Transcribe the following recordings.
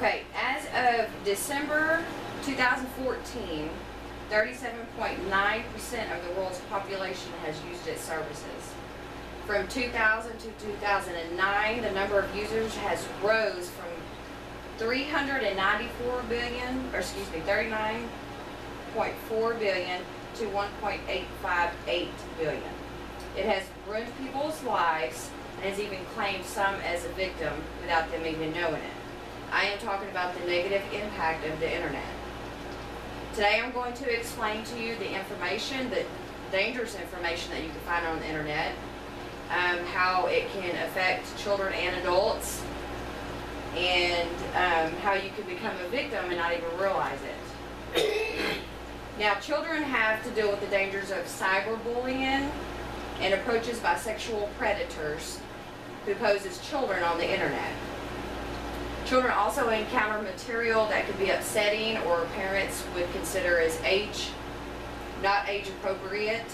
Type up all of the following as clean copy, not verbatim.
Okay, as of December 2014, 37.9% of the world's population has used its services. From 2000 to 2009, the number of users has rose from 39.4 billion to 1.858 billion. It has ruined people's lives and has even claimed some as a victim without them even knowing it. I am talking about the negative impact of the internet. Today I'm going to explain to you the information, the dangerous information that you can find on the internet, how it can affect children and adults, and how you can become a victim and not even realize it. Now, children have to deal with the dangers of cyberbullying and approaches by sexual predators who pose as children on the internet. Children also encounter material that could be upsetting or parents would consider as not age appropriate.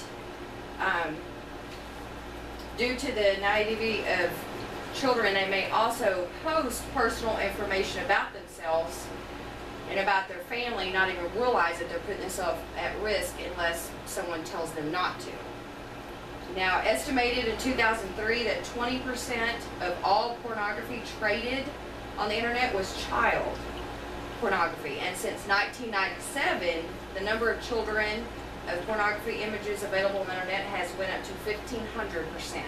Due to the naivety of children, they may also post personal information about themselves and about their family, not even realize that they're putting themselves at risk unless someone tells them not to. Now, estimated in 2003 that 20% of all pornography traded on the internet was child pornography, and since 1997, the number of children of pornography images available on the internet has went up to 1,500%.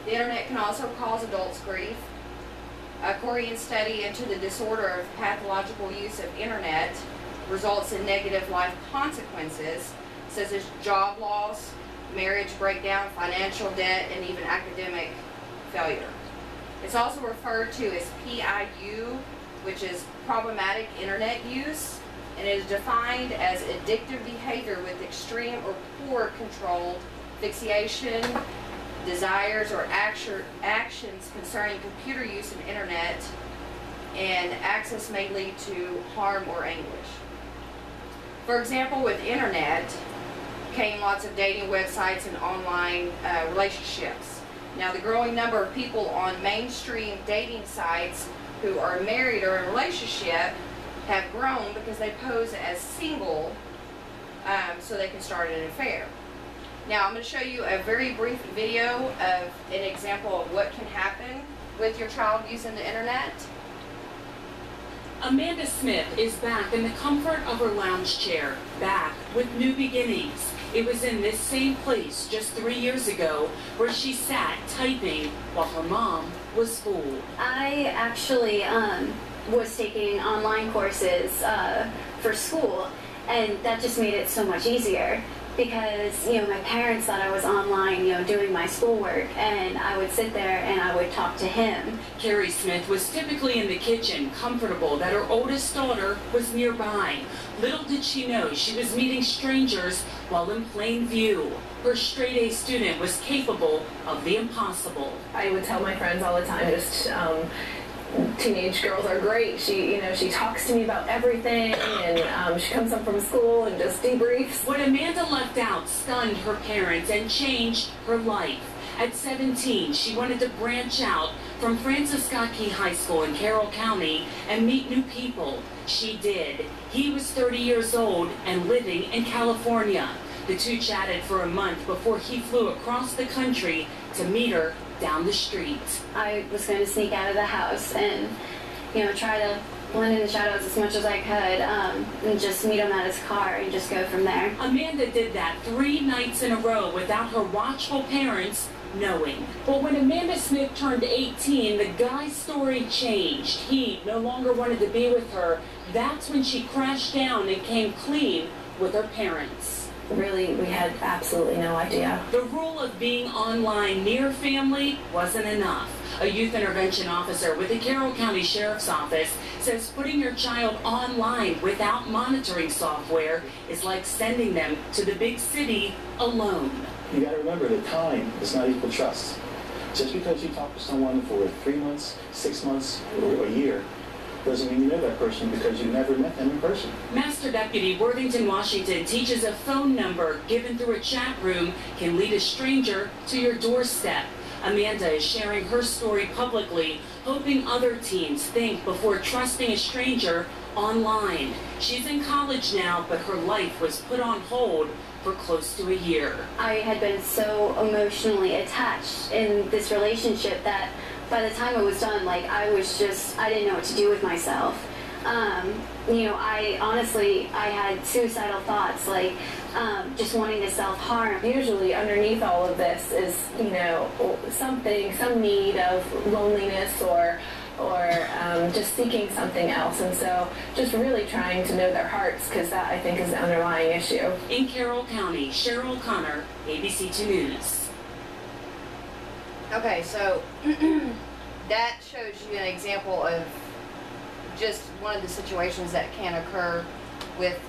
The internet can also cause adults grief. A Korean study into the disorder of pathological use of internet results in negative life consequences, such as job loss, marriage breakdown, financial debt, and even academic failure. It's also referred to as PIU, which is problematic internet use, and it is defined as addictive behavior with extreme or poor controlled fixation, desires, or actions concerning computer use and internet, and access may lead to harm or anguish. For example, with internet came lots of dating websites and online relationships. Now, the growing number of people on mainstream dating sites who are married or in a relationship have grown because they pose as single so they can start an affair. Now, I'm going to show you a very brief video of an example of what can happen with your child using the internet. Amanda Smith is back in the comfort of her lounge chair, back with new beginnings. It was in this same place just 3 years ago where she sat typing while her mom was fooled. I actually was taking online courses for school, and that just made it so much easier because, you know, my parents thought I was online, you know, doing my schoolwork, and I would sit there and I would talk to him. Carrie Smith was typically in the kitchen, comfortable that her oldest daughter was nearby. Little did she know she was meeting strangers while in plain view. Her straight-A student was capable of the impossible. I would tell my friends all the time, just teenage girls are great. She talks to me about everything, and she comes home from school and just debriefs. What Amanda left out stunned her parents and changed her life. At 17, she wanted to branch out from Francis Scott Key High School in Carroll County and meet new people. She did. He was 30 years old and living in California. The two chatted for a month before he flew across the country to meet her down the street. I was going to sneak out of the house and, you know, try to blend in the shadows as much as I could, and just meet him at his car and just go from there. Amanda did that 3 nights in a row without her watchful parents knowing. But when Amanda Smith turned 18, the guy's story changed. He no longer wanted to be with her. That's when she crashed down and came clean with her parents. Really, we had absolutely no idea. The rule of being online near family wasn't enough. A youth intervention officer with the Carroll County Sheriff's Office says putting your child online without monitoring software is like sending them to the big city alone. You got to remember that time does not equal trust. Just because you talk to someone for 3 months, 6 months, or a year doesn't mean you know that person because you never met them in person. Master Deputy Worthington Washington teaches a phone number given through a chat room can lead a stranger to your doorstep. Amanda is sharing her story publicly, hoping other teens think before trusting a stranger online. She's in college now, but her life was put on hold for close to a year. I had been so emotionally attached in this relationship that by the time it was done, like, I didn't know what to do with myself. I had suicidal thoughts, like just wanting to self-harm. Usually underneath all of this is, some need of loneliness or just seeking something else. And so just really trying to know their hearts, because that, I think, is the underlying issue. In Carroll County, Cheryl Connor, ABC2 News. Okay, so that shows you an example of just one of the situations that can occur with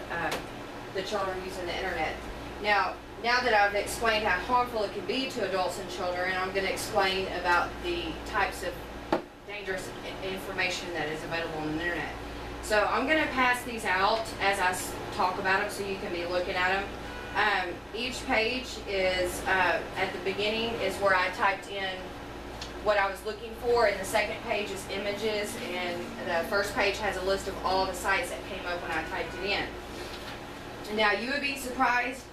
the children using the internet. Now that I've explained how harmful it can be to adults and children, I'm going to explain about the types of dangerous information that is available on the internet. So I'm going to pass these out as I talk about them so you can be looking at them. Each page is, at the beginning, is where I typed in what I was looking for, and the second page is images, and the first page has a list of all the sites that came up when I typed it in. Now, you would be surprised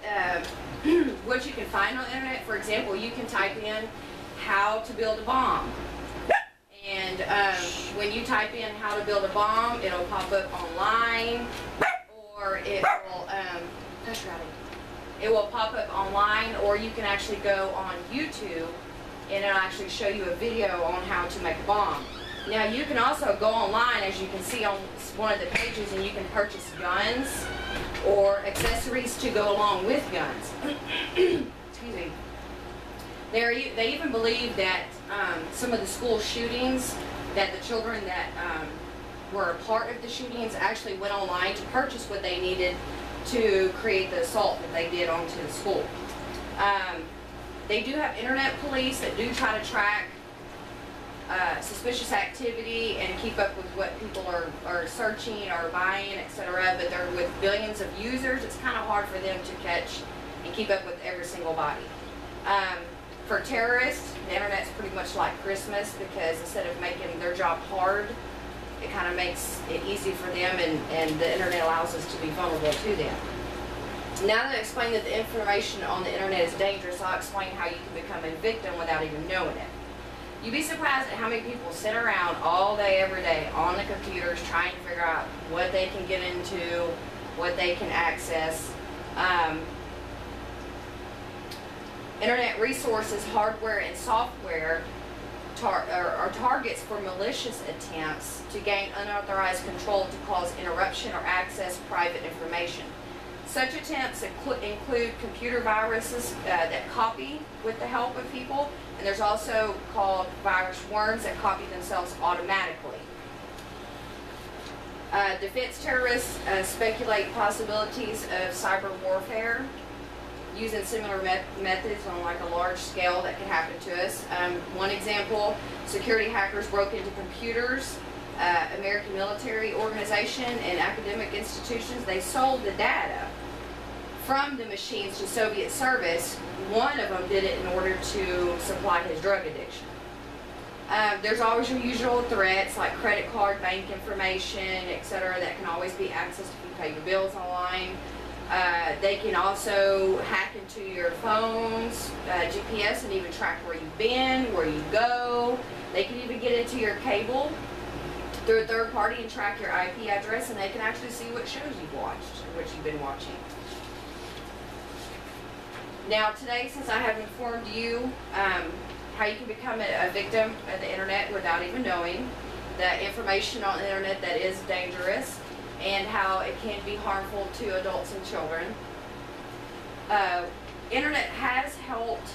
what you can find on the internet. For example, you can type in how to build a bomb. And when you type in how to build a bomb, it'll pop up online, or it will, it will pop up online, or you can actually go on YouTube and it'll actually show you a video on how to make a bomb. Now, you can also go online, as you can see on one of the pages, and you can purchase guns or accessories to go along with guns. Excuse me. They even believe that some of the school shootings, that the children that were a part of the shootings actually went online to purchase what they needed to create the assault that they did onto the school. They do have internet police that do try to track suspicious activity and keep up with what people are searching or buying, etc. But they're with billions of users. It's kind of hard for them to catch and keep up with every single body. For terrorists, the internet's pretty much like Christmas, because instead of making their job hard, it kind of makes it easy for them, and the internet allows us to be vulnerable to them. Now that I've explained that the information on the internet is dangerous, I'll explain how you can become a victim without even knowing it. You'd be surprised at how many people sit around all day, every day on the computers trying to figure out what they can get into, what they can access. Internet resources, hardware and software are targets for malicious attempts to gain unauthorized control to cause interruption or access private information. Such attempts include computer viruses that copy with the help of people, and there's also called virus worms that copy themselves automatically. Defense terrorists speculate possibilities of cyber warfare using similar methods on like a large scale that can happen to us. One example, security hackers broke into computers, American military organization and academic institutions. They sold the data from the machines to Soviet service. One of them did it in order to supply his drug addiction. There's always your usual threats like credit card, bank information, etc. that can always be accessed if you pay your bills online. They can also hack into your phones, GPS, and even track where you've been, where you go. They can even get into your cable through a third party and track your IP address, and they can actually see what shows you've watched, what you've been watching. Now today, since I have informed you how you can become a victim of the internet without even knowing, the information on the internet that is dangerous, and how it can be harmful to adults and children. Internet has helped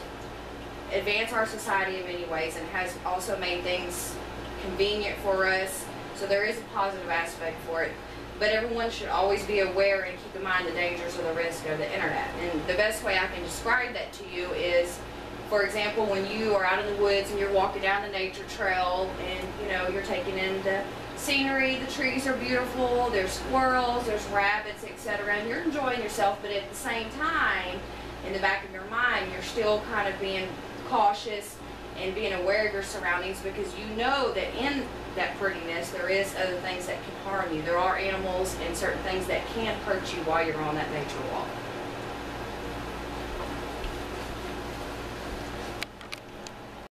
advance our society in many ways, and has also made things convenient for us, so there is a positive aspect for it. But everyone should always be aware and keep in mind the dangers or the risk of the internet. And the best way I can describe that to you is, for example, when you are out in the woods and you're walking down the nature trail, and you're taking in the scenery, the trees are beautiful, there's squirrels, there's rabbits, etc., and you're enjoying yourself, but at the same time, in the back of your mind, you're still kind of being cautious and being aware of your surroundings, because you know that in that prettiness there is other things that can harm you. There are animals and certain things that can hurt you while you're on that nature walk.